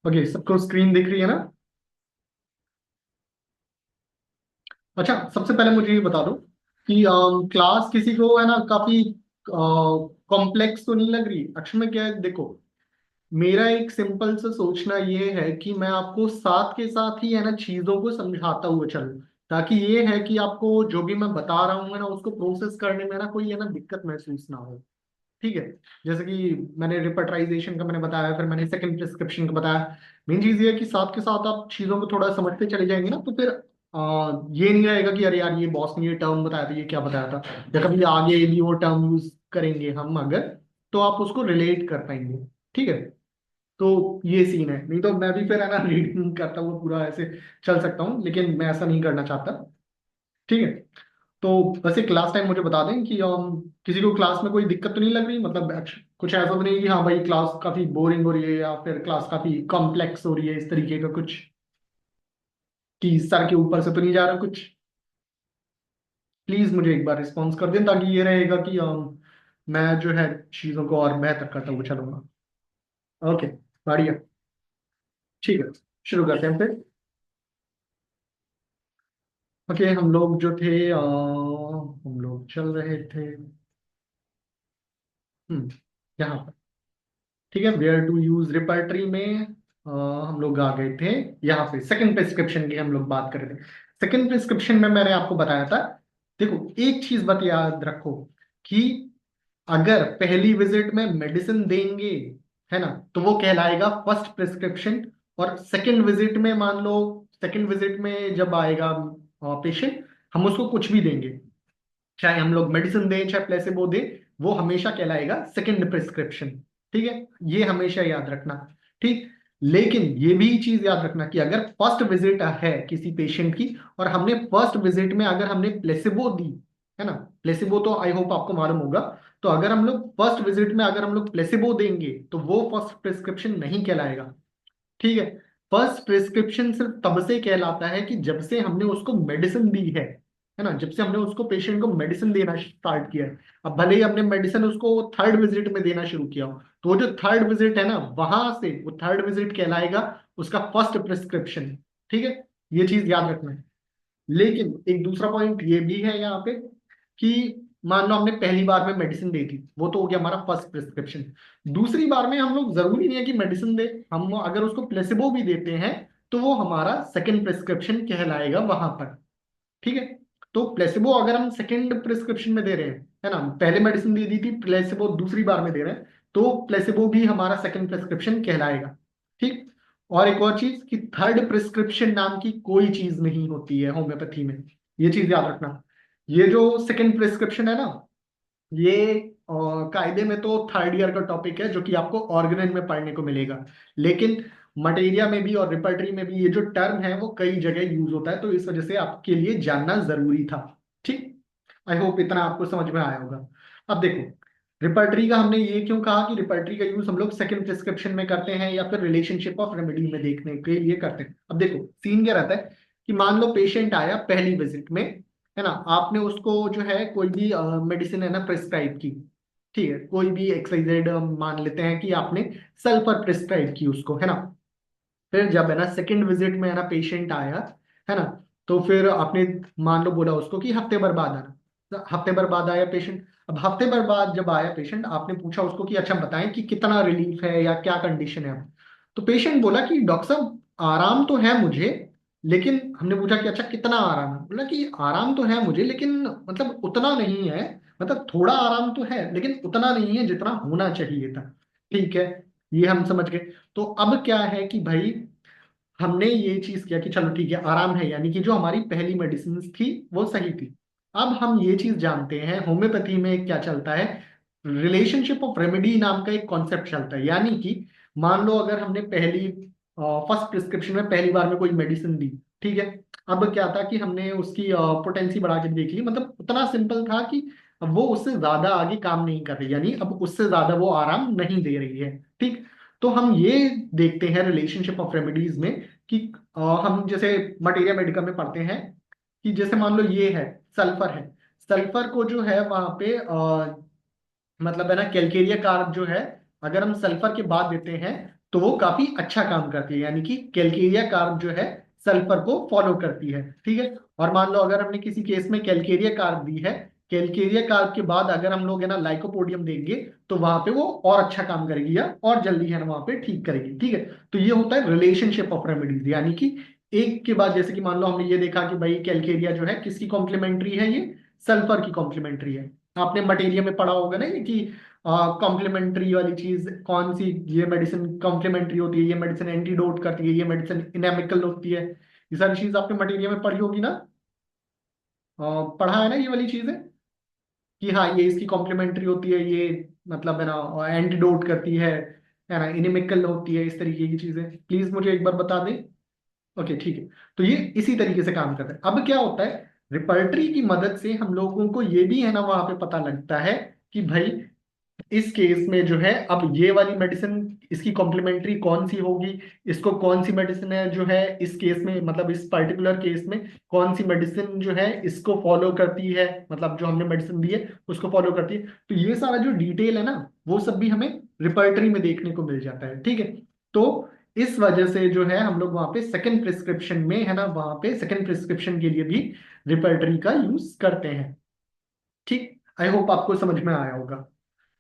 Okay, सबको screen दिख रही है ना? अच्छा, सबसे पहले मुझे ये बता दो कि क्लास किसी को है ना काफी कॉम्प्लेक्स तो नहीं लग रही। एक्चुअल में क्या है, देखो, मेरा एक सिंपल सा सोचना ये है कि मैं आपको साथ के साथ ही है ना चीजों को समझाता हुआ चलूं, ताकि ये है कि आपको जो भी मैं बता रहा हूँ है ना उसको प्रोसेस करने में ना कोई है ना दिक्कत महसूस ना हो। ठीक है। जैसे कि मैंने रिपर्टराइजेशन का मैंने बताया, फिर मैंने सेकंड प्रिस्क्रिप्शन का बताया। मेन चीज ये है कि साथ के साथ आप चीजों को थोड़ा समझते चले जाएंगे ना, तो फिर ये नहीं रहेगा कि अरे यार ये बॉस ने ये टर्म बताया था, ये क्या बताया था, या कभी आगे भी वो टर्म यूज करेंगे हम अगर, तो आप उसको रिलेट कर पाएंगे। ठीक है। तो ये सीन है, नहीं तो मैं भी फिर है ना रीडिंग करता हुआ पूरा ऐसे चल सकता हूँ, लेकिन मैं ऐसा नहीं करना चाहता। ठीक है। तो वैसे क्लास टाइम मुझे बता दें कि किसी को क्लास में कोई दिक्कत तो नहीं लग रही, मतलब कुछ ऐसा तो नहीं कि हाँ भाई क्लास काफी बोरिंग हो रही है या फिर क्लास काफी कॉम्प्लेक्स हो रही है, इस तरीके का कुछ, कि सर के ऊपर से तो नहीं जा रहा कुछ। प्लीज मुझे एक बार रिस्पॉन्स कर दें, ताकि ये रहेगा कि मैं जो है चीजों को और बेहतर करता हुआ चलूंगा। ओके, बढ़िया। ठीक है, शुरू करते हैं फिर। ओके, हम लोग जो थे हम लोग चल रहे थे यहाँ पर। ठीक है, वेयर टू यूज रिपर्टरी में हम लोग आ गए थे। यहाँ पे सेकंड प्रिस्क्रिप्शन की हम लोग बात कर रहे थे। सेकंड प्रिस्क्रिप्शन में मैंने आपको बताया था, देखो एक चीज बात याद रखो कि अगर पहली विजिट में मेडिसिन देंगे, है ना, तो वो कहलाएगा फर्स्ट प्रिस्क्रिप्शन। और सेकंड विजिट में मान लो, सेकंड विजिट में जब आएगा पेशेंट, हम उसको कुछ भी देंगे, चाहे हम लोग मेडिसिन दें चाहे प्लेसिबो दें, वो हमेशा कहलाएगा सेकंड प्रिस्क्रिप्शन। ठीक है, ये हमेशा याद रखना। ठीक। लेकिन ये भी चीज याद रखना कि अगर फर्स्ट विजिट है किसी पेशेंट की, और हमने फर्स्ट विजिट में अगर हमने प्लेसिबो दी, है ना, प्लेसिबो तो आई होप आपको मालूम होगा, तो अगर हम लोग फर्स्ट विजिट में अगर हम लोग प्लेसिबो देंगे तो वो फर्स्ट प्रिस्क्रिप्शन नहीं कहलाएगा। ठीक है। फर्स्ट प्रिस्क्रिप्शन सिर्फ तब से कहलाता है कि जब से हमने उसको मेडिसिन दी है ना, जब से हमने उसको पेशेंट को मेडिसिन देना स्टार्ट किया है। अब भले ही हमने मेडिसिन उसको थर्ड विजिट में देना शुरू किया हो, तो वो जो थर्ड विजिट है ना, वहां से वो थर्ड विजिट कहलाएगा उसका फर्स्ट प्रिस्क्रिप्शन। ठीक है, ये चीज याद रखना है। लेकिन एक दूसरा पॉइंट ये भी है यहाँ पे कि मान लो हमने पहली बार में मेडिसिन दे दी, वो तो हो गया हमारा फर्स्ट प्रिस्क्रिप्शन। दूसरी बार में हम लोग जरूरी नहीं है कि मेडिसिन दे, हम अगर उसको प्लेसिबो भी देते हैं तो वो हमारा सेकंड प्रिस्क्रिप्शन कहलाएगा वहां पर। ठीक है। तो प्लेसिबो अगर हम सेकंड प्रिस्क्रिप्शन में दे रहे हैं, है ना, पहले मेडिसिन दे दी थी, प्लेसिबो दूसरी बार में दे रहे हैं, तो प्लेसिबो भी हमारा सेकंड प्रिस्क्रिप्शन कहलाएगा। ठीक। और एक और चीज कि थर्ड प्रिस्क्रिप्शन नाम की कोई चीज नहीं होती है होम्योपैथी में, ये चीज याद रखना। ये जो सेकंड प्रिस्क्रिप्शन है ना, ये कायदे में तो थर्ड ईयर का टॉपिक है, जो कि आपको ऑर्गेनाइज में पढ़ने को मिलेगा। लेकिन मटेरिया में भी और रिपर्टरी में भी ये जो टर्म है वो कई जगह यूज होता है, तो इस वजह से आपके लिए जानना जरूरी था। ठीक। आई होप इतना आपको समझ में आया होगा। अब देखो, रिपर्टरी का हमने ये क्यों कहा कि रिपर्टरी का यूज हम लोग सेकंड प्रिस्क्रिप्शन में करते हैं या फिर रिलेशनशिप ऑफ रेमेडी में देखने के लिए करते हैं। अब देखो सीन क्या रहता है कि मान लो पेशेंट आया पहली विजिट में, है ना, आपने उसको जो है कोई भी मेडिसिन है ना प्रिस्क्राइब की। ठीक है, कोई भी एक्सरसाइज मान लेते हैं कि आपने सल्फर प्रिस्क्राइब की उसको, है ना। फिर जब है ना सेकंड विजिट में है ना पेशेंट आया, है ना, तो फिर आपने मान लो बोला उसको कि हफ्ते भर बाद आना। तो हफ्ते भर बाद आया पेशेंट। अब हफ्ते भर बाद जब आया पेशेंट, आपने पूछा उसको कि अच्छा बताएं कि कितना रिलीफ है या क्या कंडीशन है अब। तो पेशेंट बोला कि डॉक्टर साहब आराम तो है मुझे, लेकिन हमने पूछा कि अच्छा कितना आराम है, बोला कि आराम तो है मुझे लेकिन मतलब उतना नहीं है, मतलब थोड़ा आराम तो है लेकिन उतना नहीं है जितना होना चाहिए था। ठीक है, ये हम समझ गए। तो अब क्या है कि भाई हमने ये चीज किया कि चलो ठीक है आराम है, यानी कि जो हमारी पहली मेडिसिन थी वो सही थी। अब हम ये चीज जानते हैं होम्योपैथी में क्या चलता है, रिलेशनशिप ऑफ रेमेडी नाम का एक कॉन्सेप्ट चलता है। यानी कि मान लो अगर हमने पहली फर्स्ट प्रिस्क्रिप्शन में पहली बार में कोई मेडिसिन दी, ठीक है, अब क्या था कि हमने उसकी पोटेंसी बढ़ा के देख ली, मतलब उतना सिंपल था कि अब वो उससे ज्यादा आगे काम नहीं कर रही, यानी अब उससे ज्यादा वो आराम नहीं दे रही है। ठीक। तो हम ये देखते हैं रिलेशनशिप ऑफ रेमेडीज में कि हम जैसे मटेरिया मेडिकल में पढ़ते हैं कि जैसे मान लो ये है, सल्फर है, सल्फर को जो है वहां पे मतलब है ना, कैलकेरिया कार्ब जो है, अगर हम सल्फर के बाद देते हैं तो वो काफी अच्छा काम करती है, यानी कि कैलकेरिया कार्ब जो है सल्फर को फॉलो करती है। ठीक है। और मान लो अगर हमने किसी केस में कैलकेरिया कार्ब दी है, कैलकेरिया कार्ब के बाद अगर हम लोग है ना लाइकोपोडियम देंगे, तो वहां पे वो और अच्छा काम करेगी या और जल्दी है ना वहां पे ठीक करेगी। ठीक है। तो ये होता है रिलेशनशिप ऑफ रेमेडीज, यानी कि एक के बाद, जैसे कि मान लो हमने ये देखा कि भाई कैलकेरिया जो है किसकी कॉम्प्लीमेंट्री है, ये सल्फर की कॉम्प्लीमेंट्री है। आपने मटेरियल में पढ़ा होगा ना ये कि कॉम्प्लीमेंट्री वाली चीज कौन सी, ये मेडिसिन कॉम्प्लीमेंट्री होती है, ये मेडिसिन एंटीडोट करती है, ये मेडिसिन इनेमिकल होती है। ये सारी चीज आपने मटेरियल में पढ़ी होगी ना। पढ़ा है ना ये वाली चीजें, कि हाँ ये इसकी कॉम्प्लीमेंट्री होती है, ये मतलब है ना एंटीडोट करती है ना, इनेमिकल होती है, इस तरीके की चीजें। प्लीज मुझे एक बार बता दें। ओके ठीक है। तो ये इसी तरीके से काम करता है। अब क्या होता है, रिपर्टरी की मदद से हम लोगों को ये भी है ना वहां पे पता लगता है कि भाई इस केस में जो है अब ये वाली मेडिसिन इसकी कॉम्प्लीमेंट्री कौन सी होगी, इसको कौन सी मेडिसिन है जो है इस केस में, मतलब इस पर्टिकुलर केस में कौन सी मेडिसिन जो है इसको फॉलो करती है, मतलब जो हमने मेडिसिन दी है उसको फॉलो करती है। तो ये सारा जो डिटेल है ना, वो सब भी हमें रिपर्टरी में देखने को मिल जाता है। ठीक है। तो इस वजह से जो है हम लोग वहां पे सेकंड प्रिस्क्रिप्शन में है ना, वहां पे सेकंड प्रिस्क्रिप्शन के लिए भी रिपर्टरी का यूज करते हैं। ठीक, आई होप आपको समझ में आया होगा।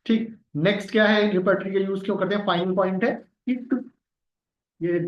ठीक। नेक्स्ट क्या है, रिपर्टरी का यूज क्यों करते हैं, फाइनल पॉइंट है कि ये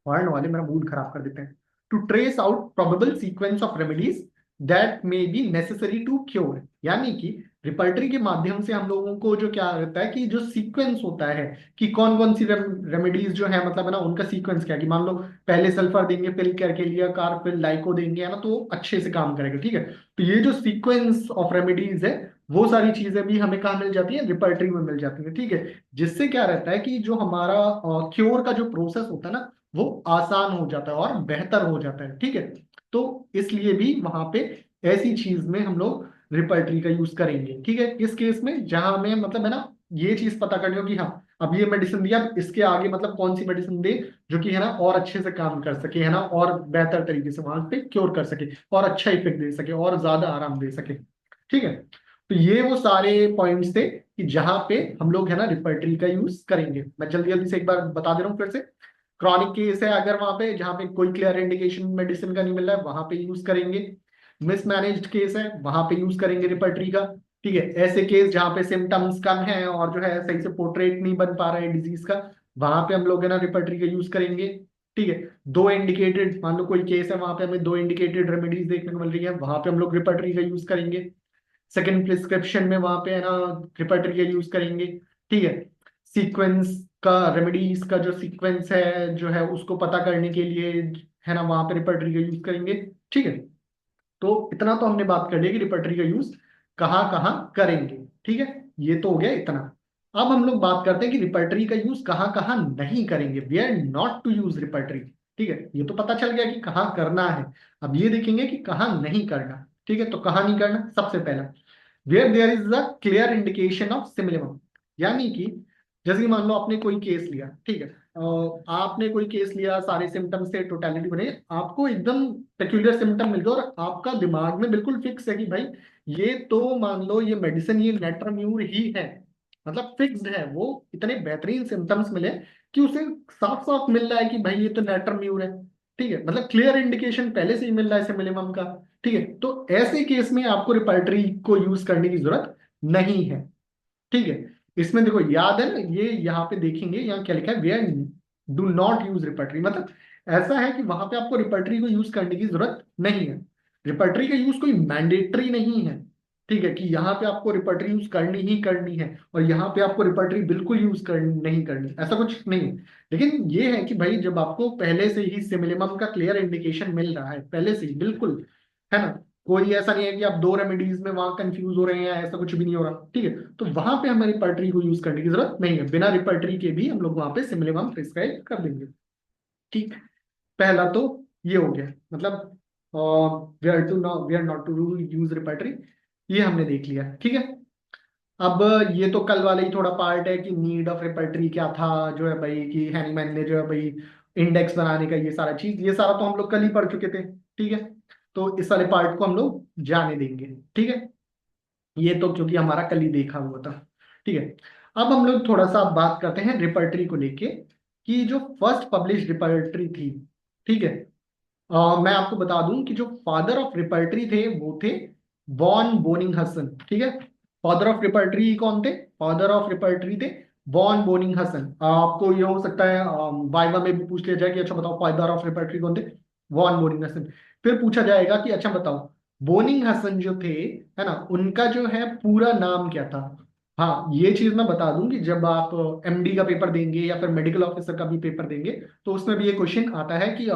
वर्ण वाले मेरा मूड खराब कर देते हैं। To trace out probable sequence of remedies that may be necessary to cure, यानी कि रिपर्टरी के माध्यम से हम लोगों को जो क्या रहता है कि जो सीक्वेंस होता है कि कौन कौन सी रेमेडीज जो है, मतलब है ना उनका सीक्वेंस क्या है, कि मान लो पहले सल्फर देंगे, फिर करके लिया कार, फिर लाइको देंगे, है ना, तो वो अच्छे से काम करेगा। ठीक है। तो ये जो सीक्वेंस ऑफ रेमेडीज है, वो सारी चीजें भी हमें कहाँ मिल जाती है, रिपर्टरी में मिल जाती है। ठीक है। जिससे क्या रहता है कि जो हमारा क्योर का जो प्रोसेस होता है ना, वो आसान हो जाता है और बेहतर हो जाता है। ठीक है। तो इसलिए भी वहां पे ऐसी चीज में हम लोग रिपर्टरी का यूज करेंगे। ठीक है। इस केस में जहां हमें मतलब है ना ये चीज पता करनी हो कि हाँ अब ये मेडिसिन दिया, अब इसके आगे मतलब कौन सी मेडिसिन दे जो कि है ना और अच्छे से काम कर सके, है ना, और बेहतर तरीके से वहां पे क्योर कर सके और अच्छा इफेक्ट दे सके और ज्यादा आराम दे सके। ठीक है। तो ये वो सारे पॉइंट्स थे कि जहां पे हम लोग है ना रिपर्टरी का यूज करेंगे। मैं जल्दी जल्दी से एक बार बता दे रहा हूँ फिर से। क्रॉनिक केस है अगर वहां पे जहां पे कोई क्लियर इंडिकेशन मेडिसिन का नहीं मिल रहा है, वहां पे यूज करेंगे। मिसमैनेज्ड केस है, वहां पे यूज करेंगे रिपर्टरी का। ठीक है। ऐसे केस जहां पे सिम्टम्स कम है और जो है सही से पोर्ट्रेट नहीं बन पा रहा है डिजीज का, वहां पे हम लोग है ना रिपर्टरी का यूज करेंगे। ठीक है। दो इंडिकेटेड, मान लो कोई केस है वहां पे हमें दो इंडिकेटेड रेमेडीज देखने को मिल रही है, वहां पे हम लोग रिपर्टरी का यूज करेंगे। सेकंड प्रिस्क्रिप्शन में वहां पे है ना रिपर्टरी का यूज करेंगे। ठीक है। सीक्वेंस का, रेमेडीज का जो सीक्वेंस है जो है उसको पता करने के लिए है ना वहां पे रिपर्टरी का यूज करेंगे। ठीक है। तो इतना तो हमने बात कर ली कि रिपर्टरी का यूज कहाँ कहाँ करेंगे। ठीक है। ये तो हो गया इतना। अब हम लोग बात करते हैं कि रिपर्टरी का यूज कहाँ कहाँ नहीं करेंगे, we are not to use repertory. ठीक है। ये तो पता चल गया कि कहाँ करना है। अब ये देखेंगे कि कहाँ नहीं करना। ठीक है। तो कहाँ नहीं करना, सबसे पहला where there is a clear indication of simillimum, यानी कि जैसे कि मान लो आपने कोई केस लिया। ठीक है। आपने कोई केस लिया, सारे सिम्टम्स से टोटलिटी बने, आपको एकदम पेक्यूलियर सिम्टम मिल गया और आपका दिमाग में बिल्कुल फिक्स है कि भाई ये तो मान लो ये मेडिसिन ये नेट्राम्यूर ही है, मतलब फिक्स्ड है वो, इतने बेहतरीन सिम्टम्स मिले कि उसे साफ साफ मिल रहा है कि भाई ये तो नेट्राम्यूर है। ठीक है। मतलब क्लियर इंडिकेशन पहले से ही मिल रहा है सिमिलम का। ठीक है। तो ऐसे केस में आपको रिपर्टरी को यूज करने की जरूरत नहीं है। ठीक है। इसमें देखो याद है ना, ये यहाँ पे देखेंगे, यहाँ क्या लिखा है, where do not use repertory, मतलब ऐसा है कि वहां पे आपको रिपर्टरी को यूज करने की जरूरत नहीं है। रिपर्टरी का यूज कोई मैंडेटरी नहीं है। ठीक है, कि यहाँ पे आपको रिपर्टरी यूज करनी ही करनी है और यहाँ पे आपको रिपर्टरी बिल्कुल यूज कर नहीं करनी, ऐसा कुछ नहीं है। लेकिन ये है कि भाई जब आपको पहले से ही सिमिलम का क्लियर इंडिकेशन मिल रहा है पहले से ही बिल्कुल, है ना, कोई ऐसा नहीं है कि आप दो रेमेडीज में वहां कंफ्यूज हो रहे हैं, ऐसा कुछ भी नहीं हो रहा। ठीक है। तो वहां पे हमें रिपर्टरी को यूज करने की जरूरत नहीं है, बिना रिपर्टरी के भी हम लोग वहां पे सिमिलम प्रिस्क्राइब कर देंगे। ठीक। पहला तो ये हो गया, मतलब we are not to use repertory, ये हमने देख लिया। ठीक है। अब ये तो कल वाला ही थोड़ा पार्ट है कि नीड ऑफ रिपर्टरी क्या था, जो है भाई कि हैनीमैन ने जो है भाई इंडेक्स बनाने का ये सारा चीज, ये सारा तो हम लोग कल ही पढ़ चुके थे। ठीक है। तो इस सारे पार्ट को हम लोग जाने देंगे। ठीक है। ये तो क्योंकि हमारा कल ही देखा हुआ था। ठीक है, अब हम लोग थोड़ा सा बात करते हैं रिपर्टरी को लेके, कि जो फर्स्ट पब्लिश रिपर्टरी थी, ठीक है, मैं आपको बता दूं कि जो फादर ऑफ रिपर्टरी थे वो थे वॉन बोनिंगहसन। ठीक है, फादर ऑफ रिपर्टरी कौन थे? फादर ऑफ रिपर्टरी थे वॉन बोनिंगहसन। आपको ये हो सकता है वाइवा में भी पूछ लिया जाए कि अच्छा बताओ फादर ऑफ रिपर्टरी कौन थे? वॉन बोनिंगहसन। फिर पूछा जाएगा कि अच्छा बताओ बोनिंगहसन जो थे, है ना, उनका जो है पूरा नाम क्या था? हाँ, ये चीज मैं बता दूं कि जब आप एमडी का पेपर देंगे या फिर मेडिकल ऑफिसर का भी पेपर देंगे तो उसमें भी ये क्वेश्चन आता है कि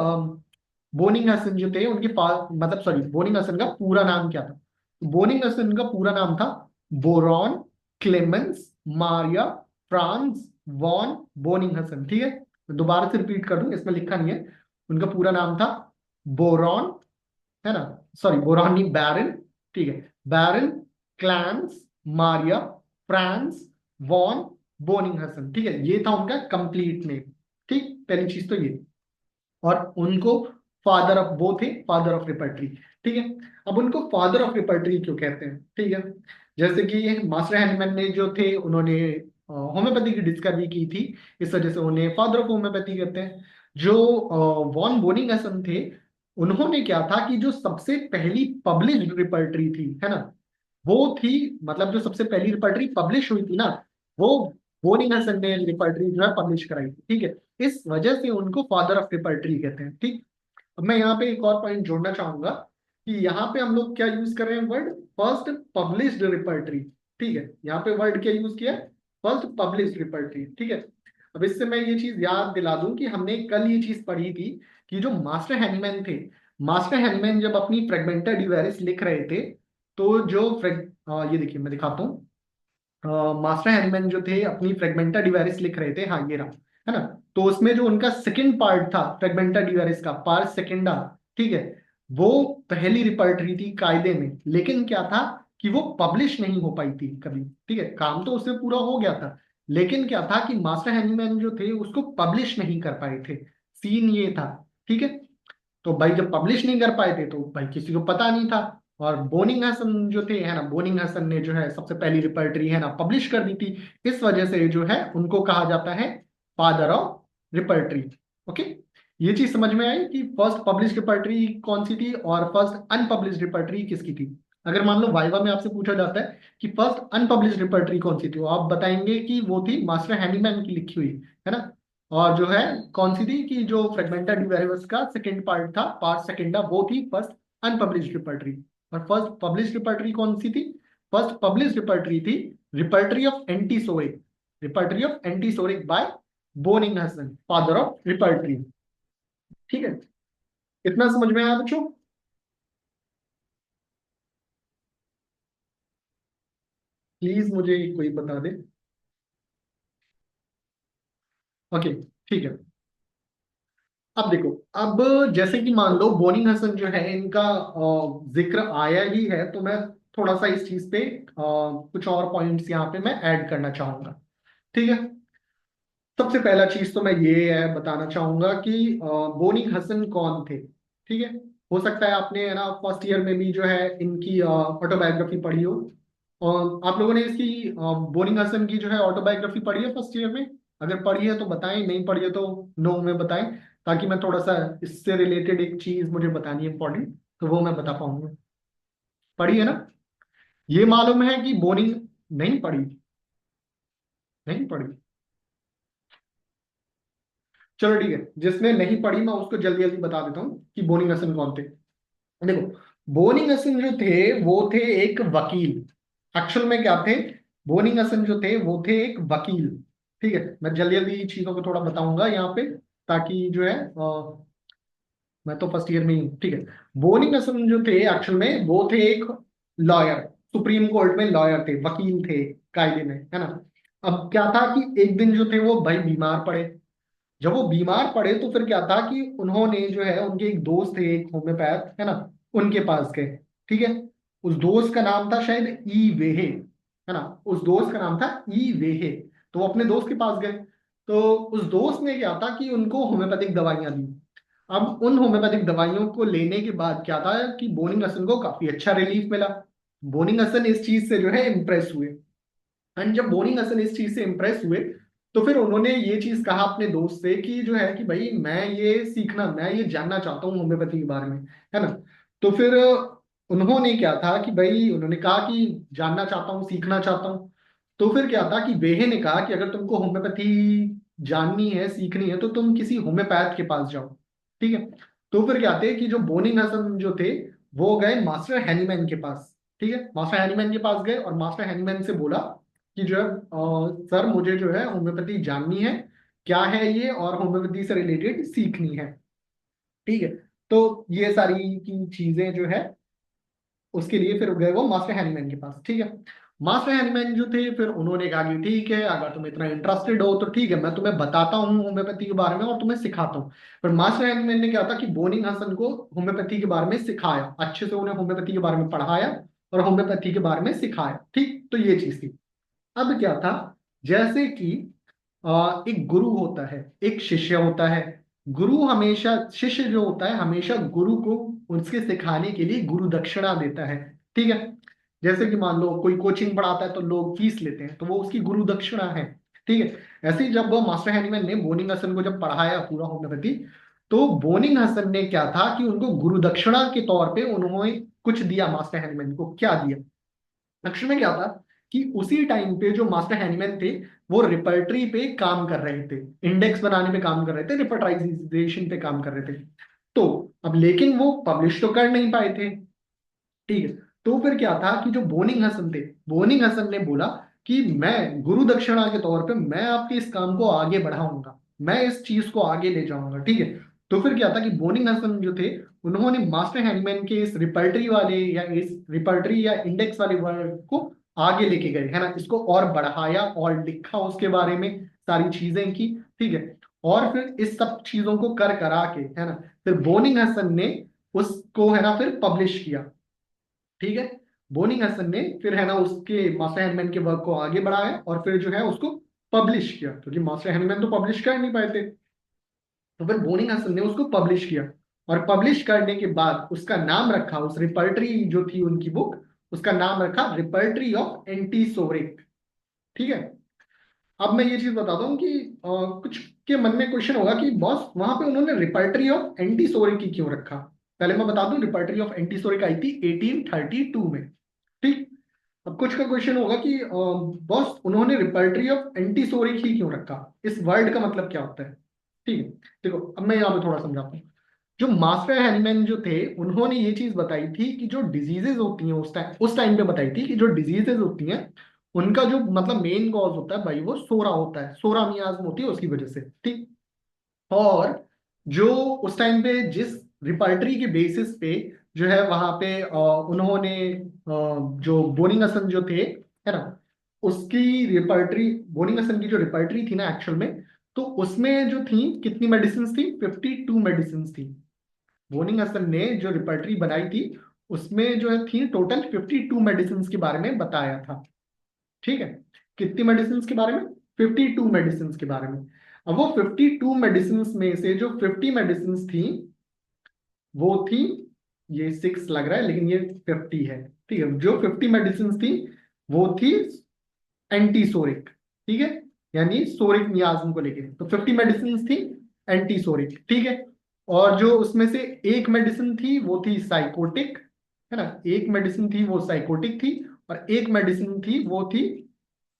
बोनिंग हसन जो थे उनके मतलब सॉरी, बोनिंग हसन का पूरा नाम क्या था? बोनिंग हसन का पूरा नाम था baron Clemens Maria Franz von Boenninghausen. ठीक है, मैं दोबारा से रिपीट कर दूं, इसमें लिखा नहीं है। उनका पूरा नाम था बोरॉन, है ना, सॉरी बोरॉन नहीं, बैरन। ठीक है, baron Clemens Maria Franz von Boenninghausen. ठीक है, ये था उनका कंप्लीट नेम। ठीक, पहली चीज तो ये। और उनको फादर ऑफ, वो थे फादर ऑफ रिपर्टरी। ठीक है, अब उनको फादर ऑफ रिपर्टरी क्यों कहते हैं? ठीक है, जैसे कि मास्टर हैंडमैन ने जो थे उन्होंने होम्योपैथी की डिस्कवरी की थी, इस वजह से उन्हें फादर ऑफ होम्योपैथी कहते हैं। जो वॉन बोनिंगसन थे, उन्होंने क्या था कि जो सबसे पहली पब्लिश्ड रिपर्टरी थी, है ना, वो थी, मतलब जो सबसे पहली रिपर्टरी पब्लिश हुई थी ना, वो बोनिंगसन ने रिपर्टरी जो है पब्लिश कराई थी। ठीक है, इस वजह से उनको फादर ऑफ रिपर्टरी कहते हैं। ठीक, अब मैं यहाँ पे एक और पॉइंट जोड़ना चाहूंगा कि यहाँ पे हम लोग क्या यूज कर रहे हैं? Word first published repertory. ठीक है, यहाँ पे वर्ड क्या यूज किया? First published repertory. ठीक है, अब इससे मैं ये चीज याद दिला दूं कि हमने कल ये चीज पढ़ी थी कि जो मास्टर हैनीमैन थे, मास्टर हैनीमैन जब अपनी फ्रेगमेंटा डिवारिस लिख रहे थे, तो जो ये देखिए मैं दिखाता हूँ। मास्टर हैनीमैन जो थे अपनी फ्रेगमेंटा डिवारिस लिख रहे थे, हाँ ये रहा, है ना, तो उसमें जो उनका सेकंड पार्ट था फ्रेगमेंटा डिवारिस का, पार्ट सेकेंडा, ठीक है, वो पहली रिपर्टरी थी कायदे में, लेकिन क्या था कि वो पब्लिश नहीं हो पाई थी कभी। ठीक है, काम तो उससे पूरा हो गया था, लेकिन क्या था कि मास्टर हैनीमैन जो थे उसको पब्लिश नहीं कर पाए थे। सीन ये था। ठीक है, तो भाई जब पब्लिश नहीं कर पाए थे तो भाई किसी को पता नहीं था। और बोनिंग हसन जो थे, है ना, बोनिंग हसन ने जो है सबसे पहली रिपर्टरी, है ना, पब्लिश कर दी थी। इस वजह से जो है उनको कहा जाता है फादर ऑफ रिपर्टरी। ओके, ये चीज समझ में आई कि फर्स्ट पब्लिश रिपर्टरी कौन सी थी और फर्स्ट अनपब्लिश रिपर्टरी किसकी थी? अगर मान लो वाइवा में आपसे पूछा जाता है कि फर्स्ट अनपब्लिश रिपर्टरी कौन सी थी, तो आप बताएंगे कि वो थी मास्टर हैनीमैन की लिखी हुई, है ना। और जो है कौन सी थी कि जो फ्रेगमेंटा डिवेरिबस का सेकंड पार्ट था, पार्ट सेकेंडा, वो थी फर्स्ट अनपब्लिश्ड रिपर्टरी। और फर्स्ट पब्लिश्ड रिपर्टरी कौन सी थी? फर्स्ट पब्लिश्ड रिपर्टरी थी repertory of antipsoric, repertory of antipsoric by Boenninghausen, father of repertory. ठीक है, इतना समझ में आया बच्चों? प्लीज मुझे कोई बता दे। ओके, ठीक है, अब देखो, अब जैसे कि मान लो बोनिंग हसन जो है इनका जिक्र आया ही है, तो मैं थोड़ा सा इस चीज पे कुछ और पॉइंट्स यहाँ पे मैं ऐड करना चाहूंगा। ठीक है, सबसे पहला चीज तो मैं ये है बताना चाहूंगा कि बोनिंग हसन कौन थे। ठीक है, हो सकता है आपने, है ना, फर्स्ट ईयर में भी जो है इनकी ऑटोबायोग्राफी पढ़ी हो। और आप लोगों ने इसकी बोनिंग हसन की जो है ऑटोबायोग्राफी पढ़ी है फर्स्ट ईयर में? अगर पढ़ी है तो बताएं, नहीं पढ़ी है तो नो में बताएं, ताकि मैं थोड़ा सा इससे रिलेटेड एक चीज मुझे बतानी है इंपॉर्टेंट, तो वो मैं बता पाऊंगा। पढ़ी है ना? ये मालूम है कि बोनिंग, नहीं पढ़ी? नहीं पढ़ी? चलो ठीक है, जिसने नहीं पढ़ी मैं उसको जल्दी जल्दी बता देता हूँ कि बोनिंग हसन कौन थे। देखो, बोनिंग हसन जो थे वो थे एक वकील। एक्चुअल में क्या थे? बोनिंग हसन जो थे वो थे एक वकील। ठीक है, मैं जल्दी जल्दी चीजों को थोड़ा बताऊंगा यहाँ पे, ताकि जो है मैं तो फर्स्ट ईयर में ही हूँ। ठीक है, बोनिंग हसन जो थे एक्चुअल में वो थे एक लॉयर, सुप्रीम कोर्ट में लॉयर थे, वकील थे कायदे में, है ना। अब क्या था कि एक दिन जो थे वो भाई बीमार पड़े। जब वो बीमार पड़े तो फिर क्या था कि उन्होंने जो है, उनके एक दोस्त थे एक होम्योपैथ, है ना, उनके पास गए। ठीक है, उस दोस्त का नाम था शायद ई वेहे, है ना, उस दोस्त का नाम था ई वेहे। तो वो अपने दोस्त के पास गए, तो उस दोस्त ने क्या था कि उनको होम्योपैथिक दवाइयां दी। अब उन होम्योपैथिक दवाइयों को लेने के बाद क्या था कि बोनिंग हसन को काफी अच्छा रिलीफ मिला। बोनिंग हसन इस चीज से जो है इम्प्रेस हुए। एंड जब बोनी हसन इस चीज से इंप्रेस हुए, तो फिर उन्होंने ये चीज कहा अपने दोस्त से कि जो है कि भाई मैं ये जानना चाहता हूँ होम्योपैथी के बारे में, है ना। तो फिर उन्होंने क्या था कि भाई उन्होंने कहा कि जानना चाहता हूँ, सीखना चाहता हूँ। तो फिर क्या था कि बेहे ने कहा कि अगर तुमको होम्योपैथी जाननी है, सीखनी है, तो तुम किसी होम्योपैथ के पास जाओ। ठीक है। तो फिर क्या थे कि जो बोनिंग हसन जो थे, वो गए मास्टर हैनीमैन के पास। ठीक है, मास्टर हैनीमैन के पास गए और मास्टर हैनीमैन से बोला कि जो है सर मुझे जो है होम्योपैथी जाननी है, क्या है ये, और होम्योपैथी से रिलेटेड सीखनी है। ठीक है। तो ये सारी की चीजें जो है, उसके लिए फिर गए वो मास्टर हैनीमैन के पास। ठीक है। मास्टर हैनीमैन जो थे, फिर उन्होंने कहा कि ठीक है, अगर तुम इतना इंटरेस्टेड हो तो ठीक है, मैं तुम्हें बताता हूँ होम्योपैथी के बारे में और तुम्हें सिखाता हूँ। पर मास्टर हैनीमैन ने क्या था कि बोनिंग हसन को होम्योपैथी के बारे में सिखाया, अच्छे से उन्हें होम्योपैथी के बारे में पढ़ाया और होम्योपैथी के बारे में सिखाया। ठीक, तो ये चीज थी। अब क्या था, जैसे कि एक गुरु होता है, एक शिष्य होता है। गुरु हमेशा, शिष्य जो होता है हमेशा गुरु को उसके सिखाने के लिए गुरु दक्षिणा देता है। ठीक है। जैसे कि मान लो कोई कोचिंग पढ़ाता है तो लोग फीस लेते हैं, तो वो उसकी गुरु दक्षिणा है। ठीक है। ऐसे ही जब वो मास्टर हैनीमैन ने बोनिंग हसन को जब पढ़ाया पूरा होम्योपैथी, तो बोनिंग हसन ने क्या था कि उनको गुरु दक्षिणा के तौर पे उन्होंने कुछ दिया मास्टर हैनीमैन को। क्या दिया? एक्चुअल में क्या था कि उसी टाइम पे जो मास्टर हैनीमैन थे, वो रिपर्टरी पे काम कर रहे थे, इंडेक्स बनाने पे काम कर रहे थे, रिपर्टाइजेशन पे काम कर रहे थे। तो अब लेकिन वो पब्लिश तो कर नहीं पाए थे। ठीक है। तो फिर क्या था कि जो बोनिंग हसन थे, बोनिंग हसन ने बोला कि मैं गुरु दक्षिणा के तौर पे मैं आपके इस काम को आगे बढ़ाऊंगा, मैं इस चीज को आगे ले जाऊंगा। ठीक है। तो फिर क्या था कि बोनिंग हसन जो थे, उन्होंने मास्टर हैनीमैन के इस रिपर्टरी वाले या इस रिपर्टरी या इंडेक्स वाले वर्ड को आगे लेके गए, है ना, इसको और बढ़ाया और लिखा उसके बारे में, सारी चीजें की। ठीक है। और फिर इस सब चीजों को कर करा के, है ना, फिर बोनिंग हसन ने उसको, है ना, फिर पब्लिश किया। ठीक है। बोनिंग हसन ने फिर, है ना, उसके मास्टर हैनीमैन के वर्क को आगे बढ़ाया और फिर जो है उसको पब्लिश किया, क्योंकि मास्टर हैनीमैन तो पब्लिश कर नहीं पाए थे। तो फिर बोनिंग हसन ने उसको पब्लिश किया, और पब्लिश करने के बाद उसका नाम रखा, उस रिपर्टरी जो थी उनकी बुक, उसका नाम रखा रिपर्टरी ऑफ एंटीसोरिक। ठीक है। अब मैं ये चीज बताता हूँ कि कुछ के मन में क्वेश्चन होगा कि बॉस वहां पे उन्होंने रिपर्टरी ऑफ एंटीसोरिक की क्यों रखा। पहले मैं बता दूं, रिपर्टरी ऑफ एंटीसोरिक आई थी 1832 में। ठीक। अब कुछ का क्वेश्चन होगा कि बॉस उन्होंने रिपर्टरी ऑफ एंटीसोरिक ही क्यों रखा, इस वर्ड का मतलब क्या होता है। ठीक है। देखो, अब मैं यहाँ पे थोड़ा समझाता हूँ। जो मास्टर हैनीमैन जो थे, उन्होंने ये चीज बताई थी कि जो डिजीजेज होती हैं उस टाइम पे बताई थी कि जो डिजीजेज होती हैं, उनका जो मतलब मेन कॉज होता है भाई, वो सोरा होता है, सोरा मियाज्म होती है उसकी वजह से। ठीक। और जो उस टाइम पे जिस रिपर्टरी के बेसिस पे जो है वहां पे उन्होंने जो बोनिंग हसन जो थे, है ना, उसकी रिपर्टरी, बोनिंग हसन की जो रिपर्टरी थी ना एक्चुअल में, तो उसमें जो थी कितनी मेडिसिन थी, 52 मेडिसिन थी। बोनिंग हसन ने जो रिपर्टरी बनाई थी, उसमें जो है थी टोटल 52 मेडिसिन के बारे में बताया था। ठीक है। कितनी मेडिसिन के बारे में? 52 मेडिसिन के बारे में। अब वो 52 मेडिसिन में से जो 50 मेडिसिन थी, वो थी, ये 6 लग रहा है लेकिन ये 50 है। ठीक है। जो 50 मेडिसिन थी, वो थी एंटीसोरिक। ठीक है। यानी सोरिक मियाज्म को लेके, तो 50 मेडिसिन थी एंटीसोरिक। ठीक है। और जो उसमें से एक मेडिसिन थी वो थी साइकोटिक, है ना, एक मेडिसिन थी वो साइकोटिक थी, और एक मेडिसिन थी वो थी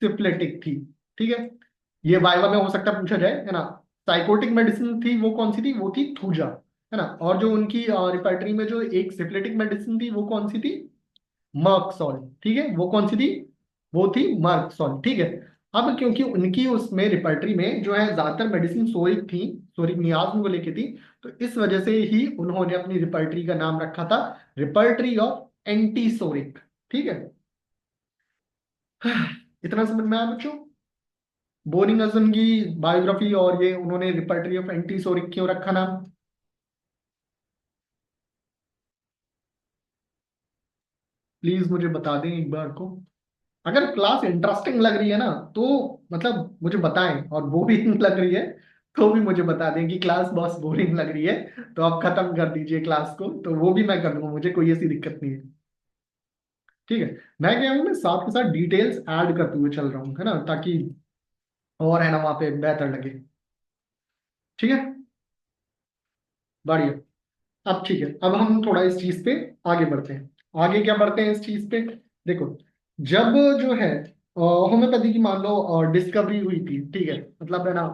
सिफिलिटिक थी। ठीक है। ये वाइवा में हो सकता है पूछा जाए, है ना। साइकोटिक मेडिसिन थी वो कौन सी थी, वो थी थूजा, है ना। और जो उनकी रिपर्टरी में जो एक सिफिलिटिक मेडिसिन थी वो कौन सी थी, मर्कसॉल। ठीक है। वो कौन सी थी, वो थी मर्कसॉल। ठीक है। अब क्योंकि उनकी उसमें रिपर्टरी में जो है ज्यादातर मेडिसिन सोरिक थी, सोरिक मियाज्म को लेके थी, तो इस वजह से ही उन्होंने अपनी रिपर्टरी का नाम रखा था रिपर्टरी ऑफ एंटीसोरिक। ठीक है। इतना समझ में आया बच्चों? बोरिंग हसन की बायोग्राफी और ये उन्होंने रिपर्टरी ऑफ एंटीसोरिक क्यों रखा नाम? प्लीज मुझे बता दें एक बार को। अगर क्लास इंटरेस्टिंग लग रही है ना, तो मतलब मुझे बताएं, और वो भी लग रही है तो भी मुझे बता दें कि क्लास बस बोरिंग लग रही है, तो आप खत्म कर दीजिए क्लास को, तो वो भी मैं कर दूंगा, मुझे कोई ऐसी दिक्कत नहीं है। ठीक है। मैं क्या हूँ, मैं साथ के साथ डिटेल्स ऐड करते हुए चल रहा हूँ, है ना, ताकि और है ना वहां पे बेहतर लगे। ठीक है, बढ़िया। अब ठीक है, अब हम थोड़ा इस चीज पे आगे बढ़ते हैं। आगे क्या बढ़ते हैं इस चीज पे? देखो, जब जो है होम्योपैथी की मान लो डिस्कवरी हुई थी, ठीक है, मतलब है ना,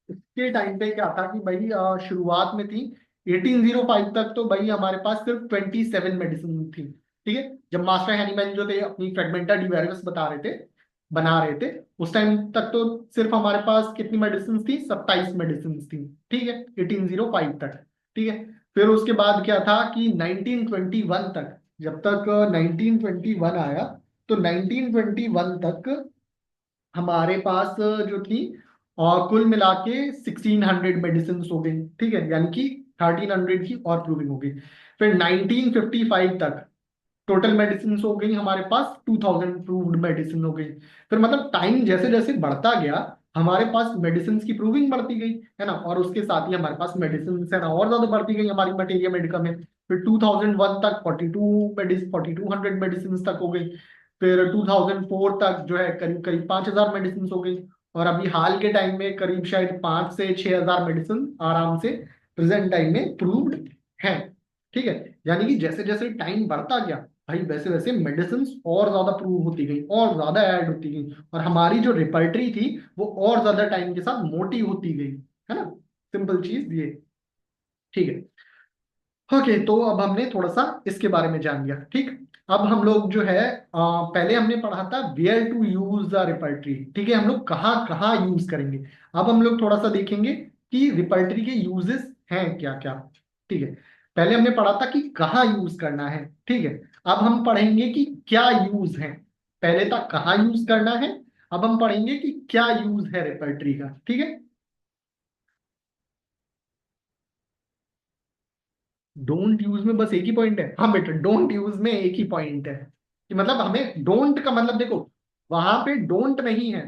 उसके टाइम पे क्या था कि भाई शुरुआत में थी 1805 तक तो भाई हमारे पास सिर्फ 27 मेडिसिन थी। ठीक है, जब मास्टर हैनीमैन जो थे अपनी फ्रेगमेंटा डिवाइस बना रहे थे, उस टाइम तक तो सिर्फ हमारे पास कितनी मेडिसिन थी, 27 मेडिसिन थी। ठीक है, 1805 तक। ठीक है, फिर उसके बाद क्या था कि 1921 तक, जब तक 1921 आया, तो 1921 तक हमारे पास जो थी और कुल मिला के 1600 मेडिसिन हो गई। ठीक है, यानी कि 1300 की और प्रूविंग हो गई। फिर 1955 तक टोटल मेडिसिन हो गई हमारे पास 2000 प्रूव्ड मेडिसिन हो गई। फिर मतलब टाइम जैसे जैसे बढ़ता गया, हमारे पास मेडिसिन की प्रूविंग बढ़ती गई, है ना, और उसके साथ ही हमारे पास मेडिसिन है ना और ज्यादा बढ़ती गई हमारी मटेरिया मेडिका में। फिर 2001 तक 4200 मेडिसिन तक हो गई। फिर 2004 तक जो है करीब करीब 5000 मेडिसिन हो गई। और अभी हाल के टाइम में करीब शायद 5 से 6 हजार मेडिसिन आराम से प्रेजेंट टाइम में प्रूव्ड है। ठीक है, यानी कि जैसे जैसे टाइम बढ़ता गया भाई, वैसे वैसे मेडिसिन और ज्यादा प्रूव होती गई और ज्यादा ऐड होती गई, और हमारी जो रिपर्टरी थी वो और ज्यादा टाइम के साथ मोटी होती गई, है ना। सिंपल चीज ये। ठीक है, ओके, तो अब हमने थोड़ा सा इसके बारे में जान लिया। ठीक, अब हम लोग जो है पहले हमने पढ़ा था where to use the repertory. ठीक है, हम लोग कहाँ कहाँ यूज करेंगे। अब हम लोग थोड़ा सा देखेंगे कि रिपर्टरी के यूजेस हैं क्या क्या। ठीक है, पहले हमने पढ़ा था कि कहाँ यूज करना है। ठीक है, अब हम पढ़ेंगे कि क्या यूज है। पहले था कहाँ यूज करना है, अब हम पढ़ेंगे कि क्या यूज है रिपर्टरी का। ठीक है, डोंट यूज में बस एक ही पॉइंट है। हाँ बेटा, डोंट यूज में एक ही पॉइंट है कि मतलब हमें डोंट का मतलब देखो, वहां पे डोंट नहीं है।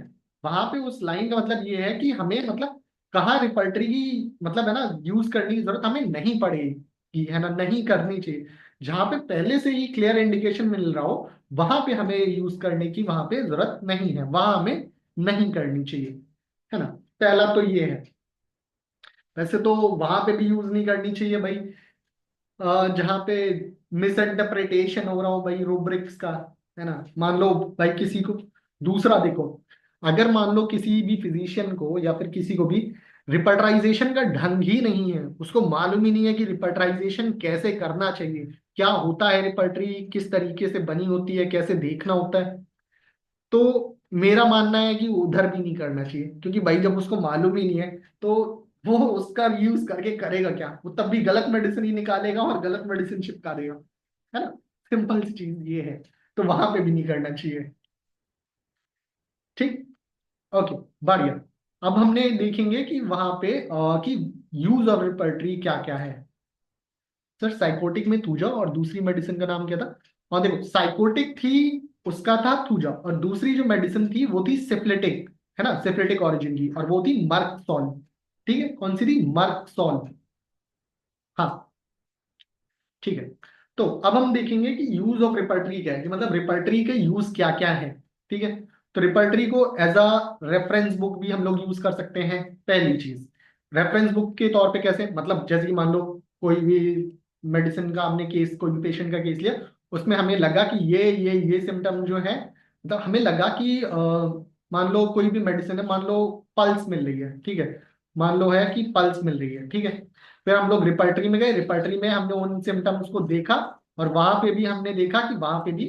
वहां पे उस लाइन का मतलब ये है कि हमें मतलब कहाँ रिपर्टरी की मतलब है ना यूज करने की जरूरत हमें नहीं पड़ेगी, है ना, नहीं करनी चाहिए। जहां पे पहले से ही क्लियर इंडिकेशन मिल रहा हो, वहां पे हमें यूज करने की वहां पे जरूरत नहीं है, वहां हमें नहीं करनी चाहिए, है ना। पहला तो ये है। वैसे तो वहां पे भी यूज नहीं करनी चाहिए भाई जहाँ पे मिस इंटरप्रिटेशन हो रहा हो भाई रूब्रिक्स का, है ना। मान लो भाई किसी को, दूसरा देखो, अगर मान लो किसी भी फिजिशियन को या फिर किसी को भी रिपर्टराइजेशन का ढंग ही नहीं है, उसको मालूम ही नहीं है कि रिपर्टराइजेशन कैसे करना चाहिए, क्या होता है रिपर्टरी, किस तरीके से बनी होती है, कैसे देखना होता है, तो मेरा मानना है कि वो उधर भी नहीं करना चाहिए। क्योंकि भाई जब उसको मालूम ही नहीं है, तो वो उसका यूज करके करेगा क्या, वो तब भी गलत मेडिसिन ही निकालेगा और गलत मेडिसिन चिपका देगा, है ना। सिंपल सी चीज ये है, तो वहां पे भी नहीं करना चाहिए। ठीक, ओके, बढ़िया। अब हमने देखेंगे कि वहां पे कि यूज ऑफ रिपर्टरी क्या क्या है। सर साइकोटिक में थूजा और दूसरी मेडिसिन का नाम क्या था? और देखो, साइकोटिक थी, उसका था थूजा, और दूसरी जो मेडिसिन थी वो थी सिफिलिटिक, है ना, सिफिलिटिक ऑरिजिन की, और वो थी मर्कसॉल। ठीक है, कौन सी थी? मर्कसॉल। हाँ, ठीक है। तो अब हम देखेंगे कि यूज ऑफ रिपर्टरी क्या है, कि मतलब रिपर्टरी के यूज क्या क्या है। ठीक है, तो रिपर्टरी को एज अ रेफरेंस बुक भी हम लोग यूज कर सकते हैं। पहली चीज, रेफरेंस बुक के तौर पे कैसे, मतलब जैसे कि मान लो कोई भी मेडिसिन का हमने केस, कोई भी पेशेंट का केस लिया, उसमें हमें लगा कि ये सिम्टम जो है, मतलब हमें लगा कि मान लो कोई भी मेडिसिन है, मान लो पल्स मिल रही है, ठीक है, मान लो है कि पल्स मिल रही है, ठीक है। फिर हम लोग रिपर्टरी में गए, रिपर्टरी में हमने उन सिम्टम्स को देखा, और वहां पे भी हमने देखा कि वहां पे भी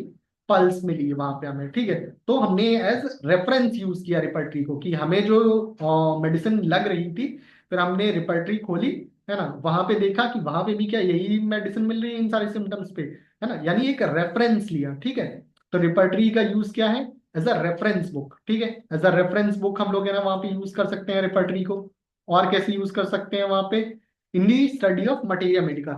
पल्स मिली है वहां पे हमें, ठीक है। तो हमने एज रेफरेंस यूज किया रिपर्टरी को, कि हमें जो मेडिसिन लग रही थी, फिर हमने रिपर्टरी खोली, है ना, वहां पे देखा कि वहां पे भी क्या यही मेडिसिन मिल रही है इन सारे सिम्टम्स पे, है ना, यानी एक रेफरेंस लिया। ठीक है, तो रिपर्टरी का यूज क्या है? As a reference book. ठीक है, एज अ रेफरेंस बुक हम लोग है ना वहां पे यूज कर सकते हैं रिपर्टरी को। और कैसे यूज कर सकते हैं वहां पे? इन दी स्टडी ऑफ मटेरिया मेडिका।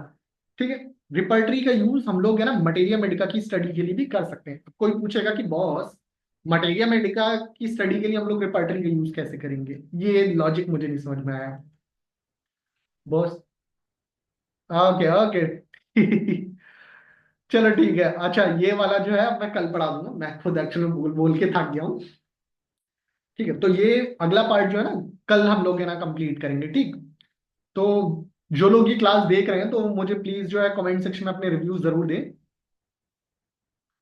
ठीक है, रिपर्टरी का यूज हम लोग है ना मटेरिया मेडिका की स्टडी के लिए भी कर सकते हैं। कोई पूछेगा कि बॉस, मटेरिया मेडिका की स्टडी के लिए हम लोग रिपर्टरी का यूज कैसे करेंगे, ये लॉजिक मुझे नहीं समझ में आया बॉस। ओके ओके चलो ठीक है। अच्छा, ये वाला जो है अब मैं कल पढ़ा दूंगा, मैं खुद एक्चुअली बोल बोल के थक गया हूँ। ठीक है, तो ये अगला पार्ट जो है ना, कल हम लोग है ना कंप्लीट करेंगे, ठीक। तो जो लोग ये क्लास देख रहे हैं तो मुझे प्लीज जो है कमेंट सेक्शन में अपने रिव्यूज जरूर दें,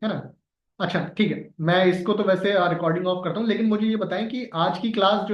है ना। अच्छा ठीक है, मैं इसको तो वैसे रिकॉर्डिंग ऑफ करता हूँ, लेकिन मुझे ये बताएं कि आज की क्लास जो